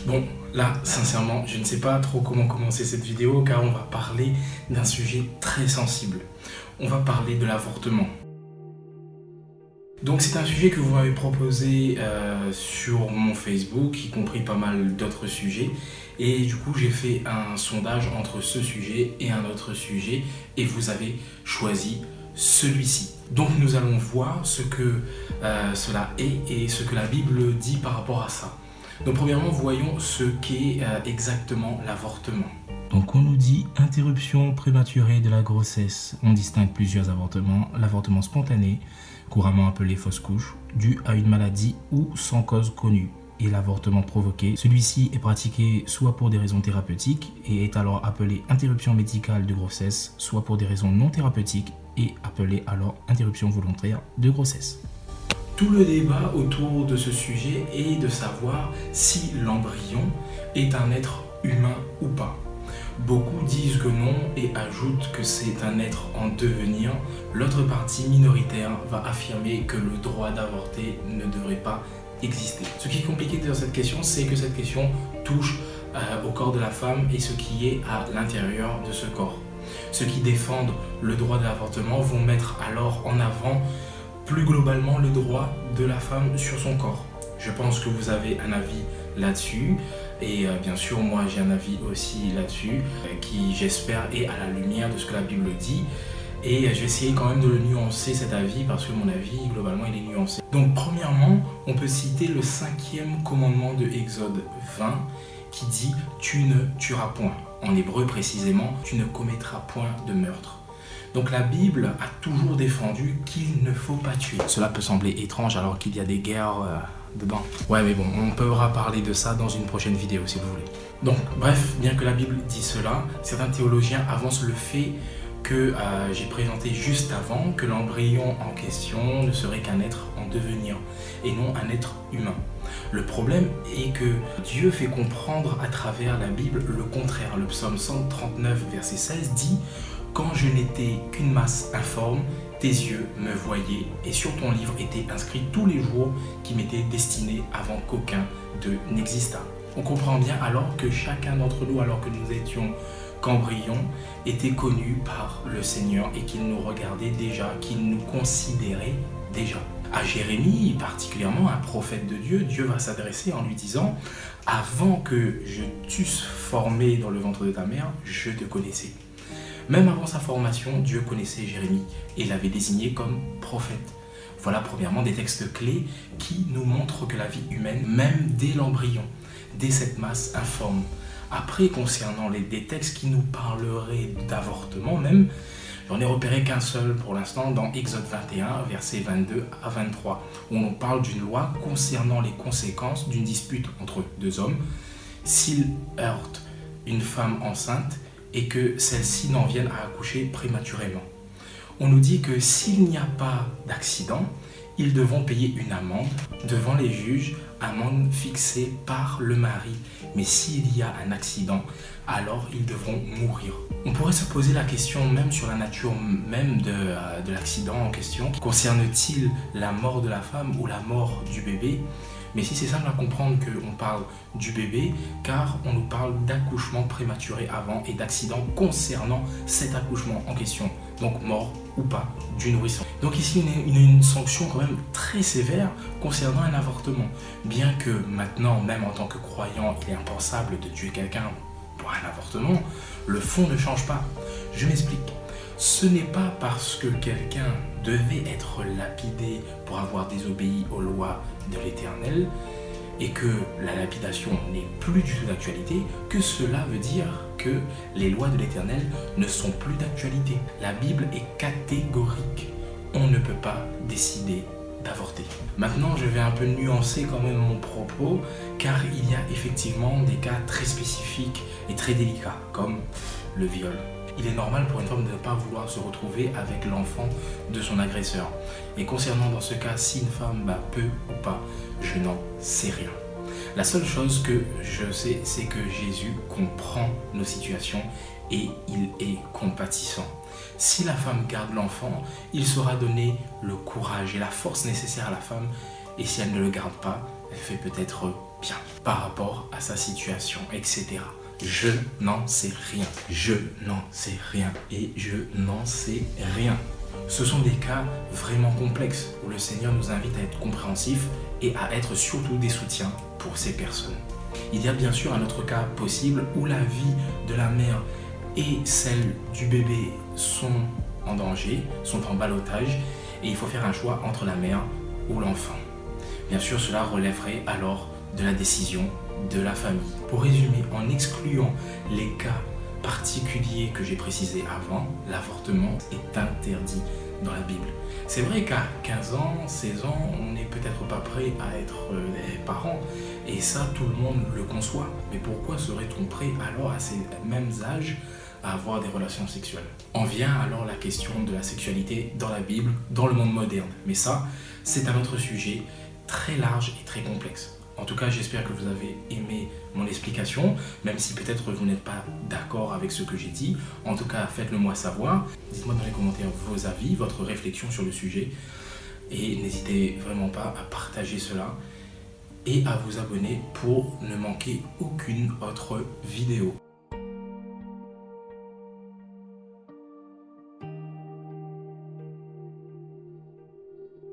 Bon, là, sincèrement, je ne sais pas trop comment commencer cette vidéo car on va parler d'un sujet très sensible. On va parler de l'avortement. Donc c'est un sujet que vous m'avez proposé sur mon Facebook, y compris pas mal d'autres sujets. Et du coup, j'ai fait un sondage entre ce sujet et un autre sujet et vous avez choisi celui-ci. Donc nous allons voir ce que cela est et ce que la Bible dit par rapport à ça. Donc premièrement, voyons ce qu'est exactement l'avortement. Donc on nous dit interruption prématurée de la grossesse. On distingue plusieurs avortements. L'avortement spontané, couramment appelé fausse couche, dû à une maladie ou sans cause connue. Et l'avortement provoqué, celui-ci est pratiqué soit pour des raisons thérapeutiques et est alors appelé interruption médicale de grossesse, soit pour des raisons non thérapeutiques et appelé alors interruption volontaire de grossesse. Tout le débat autour de ce sujet est de savoir si l'embryon est un être humain ou pas. Beaucoup disent que non et ajoutent que c'est un être en devenir. L'autre partie minoritaire va affirmer que le droit d'avorter ne devrait pas exister. Ce qui est compliqué dans cette question, c'est que cette question touche au corps de la femme et ce qui est à l'intérieur de ce corps. Ceux qui défendent le droit de l'avortement vont mettre alors en avant plus globalement le droit de la femme sur son corps. Je pense que vous avez un avis là-dessus et bien sûr moi j'ai un avis aussi là-dessus qui j'espère est à la lumière de ce que la Bible dit et je vais essayer quand même de le nuancer cet avis parce que mon avis globalement il est nuancé. Donc premièrement on peut citer le 5e commandement de Exode 20 qui dit « Tu ne tueras point ». En hébreu précisément « Tu ne commettras point de meurtre ». Donc la Bible a toujours défendu qu'il ne faut pas tuer. Cela peut sembler étrange alors qu'il y a des guerres dedans. Ouais mais bon, on pourra parler de ça dans une prochaine vidéo si vous voulez. Donc bref, bien que la Bible dit cela, certains théologiens avancent le fait que j'ai présenté juste avant que l'embryon en question ne serait qu'un être en devenir et non un être humain. Le problème est que Dieu fait comprendre à travers la Bible le contraire. Le psaume 139 verset 16 dit « Quand je n'étais qu'une masse informe, tes yeux me voyaient et sur ton livre étaient inscrits tous les jours qui m'étaient destinés avant qu'aucun d'eux n'existât. » On comprend bien alors que chacun d'entre nous, alors que nous étions qu'embryons, était connu par le Seigneur et qu'il nous regardait déjà, qu'il nous considérait déjà. À Jérémie, particulièrement un prophète de Dieu, Dieu va s'adresser en lui disant « Avant que je t'eusse formé dans le ventre de ta mère, je te connaissais. » Même avant sa formation, Dieu connaissait Jérémie et l'avait désigné comme prophète. Voilà premièrement des textes clés qui nous montrent que la vie humaine, même dès l'embryon, dès cette masse informe. Après, concernant des textes qui nous parleraient d'avortement même, j'en ai repéré qu'un seul pour l'instant dans Exode 21, versets 22 à 23, où on parle d'une loi concernant les conséquences d'une dispute entre deux hommes, s'ils heurtent une femme enceinte et que celle-ci n'en vienne à accoucher prématurément. On nous dit que s'il n'y a pas d'accident, ils devront payer une amende devant les juges, amende fixée par le mari. Mais s'il y a un accident, alors ils devront mourir. On pourrait se poser la question même sur la nature même de l'accident en question. Concerne-t-il la mort de la femme ou la mort du bébé ? Mais si c'est simple à comprendre qu'on parle du bébé, car on nous parle d'accouchement prématuré avant et d'accident concernant cet accouchement en question, donc mort ou pas du nourrisson. Donc ici une sanction quand même très sévère concernant un avortement. Bien que maintenant, même en tant que croyant, il est impensable de tuer quelqu'un pour un avortement, le fond ne change pas. Je m'explique. Ce n'est pas parce que quelqu'un devait être lapidé pour avoir désobéi aux lois de l'Éternel et que la lapidation n'est plus du tout d'actualité que cela veut dire que les lois de l'Éternel ne sont plus d'actualité. La Bible est catégorique. On ne peut pas décider d'avorter. Maintenant, je vais un peu nuancer quand même mon propos car il y a effectivement des cas très spécifiques et très délicats comme le viol. Il est normal pour une femme de ne pas vouloir se retrouver avec l'enfant de son agresseur. Et concernant dans ce cas, si une femme peut ou pas, je n'en sais rien. La seule chose que je sais, c'est que Jésus comprend nos situations et il est compatissant. Si la femme garde l'enfant, il saura donner le courage et la force nécessaire à la femme. Et si elle ne le garde pas, elle fait peut-être bien par rapport à sa situation, etc. Je n'en sais rien. Je n'en sais rien. Et je n'en sais rien. Ce sont des cas vraiment complexes où le Seigneur nous invite à être compréhensifs et à être surtout des soutiens pour ces personnes. Il y a bien sûr un autre cas possible où la vie de la mère et celle du bébé sont en danger, sont en ballottage et il faut faire un choix entre la mère ou l'enfant. Bien sûr, cela relèverait alors de la décision de la famille. Pour résumer, en excluant les cas particulier que j'ai précisé avant, l'avortement est interdit dans la Bible. C'est vrai qu'à 15 ans, 16 ans, on n'est peut-être pas prêt à être parents, et ça, tout le monde le conçoit. Mais pourquoi serait-on prêt alors à ces mêmes âges à avoir des relations sexuelles? En vient alors la question de la sexualité dans la Bible, dans le monde moderne. Mais ça, c'est un autre sujet très large et très complexe. En tout cas, j'espère que vous avez aimé mon explication, même si peut-être vous n'êtes pas d'accord avec ce que j'ai dit. En tout cas, faites-le moi savoir. Dites-moi dans les commentaires vos avis, votre réflexion sur le sujet. Et n'hésitez vraiment pas à partager cela et à vous abonner pour ne manquer aucune autre vidéo.